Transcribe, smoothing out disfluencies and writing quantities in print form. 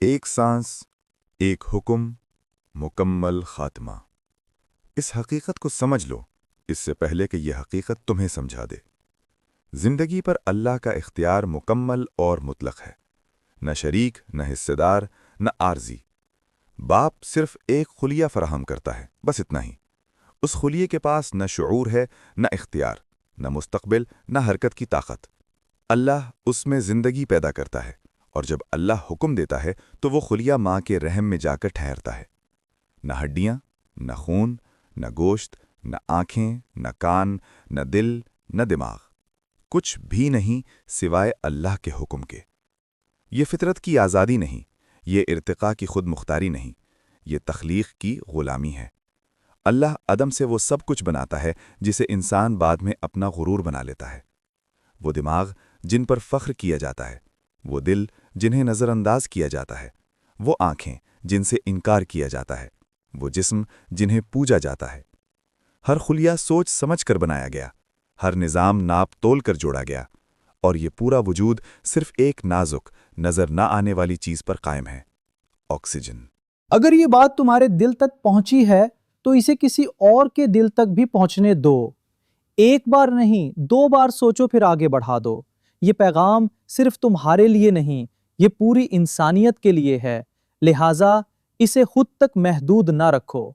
ایک سانس، ایک حکم، مکمل خاتمہ۔ اس حقیقت کو سمجھ لو اس سے پہلے کہ یہ حقیقت تمہیں سمجھا دے۔ زندگی پر اللہ کا اختیار مکمل اور مطلق ہے، نہ شریک، نہ حصے دار، نہ عارضی۔ باپ صرف ایک خلیہ فراہم کرتا ہے، بس اتنا ہی۔ اس خلیے کے پاس نہ شعور ہے، نہ اختیار، نہ مستقبل، نہ حرکت کی طاقت۔ اللہ اس میں زندگی پیدا کرتا ہے، اور جب اللہ حکم دیتا ہے تو وہ خلیہ ماں کے رحم میں جا کر ٹھہرتا ہے۔ نہ ہڈیاں، نہ خون، نہ گوشت، نہ آنکھیں، نہ کان، نہ دل، نہ دماغ، کچھ بھی نہیں سوائے اللہ کے حکم کے۔ یہ فطرت کی آزادی نہیں، یہ ارتقاء کی خود مختاری نہیں، یہ تخلیق کی غلامی ہے۔ اللہ عدم سے وہ سب کچھ بناتا ہے جسے انسان بعد میں اپنا غرور بنا لیتا ہے۔ وہ دماغ جن پر فخر کیا جاتا ہے، وہ دل جنہیں نظر انداز کیا جاتا ہے، وہ آنکھیں جن سے انکار کیا جاتا ہے، وہ جسم جنہیں پوجا جاتا ہے۔ ہر خلیہ سوچ سمجھ کر بنایا گیا، ہر نظام ناپ تول کر جوڑا گیا، اور یہ پورا وجود صرف ایک نازک، نظر نہ آنے والی چیز پر قائم ہے: آکسیجن۔ اگر یہ بات تمہارے دل تک پہنچی ہے تو اسے کسی اور کے دل تک بھی پہنچنے دو۔ ایک بار نہیں، 2 بار سوچو پھر آگے بڑھا دو۔ یہ پیغام صرف تمہارے لیے نہیں، یہ پوری انسانیت کے لیے ہے، لہٰذا اسے خود تک محدود نہ رکھو۔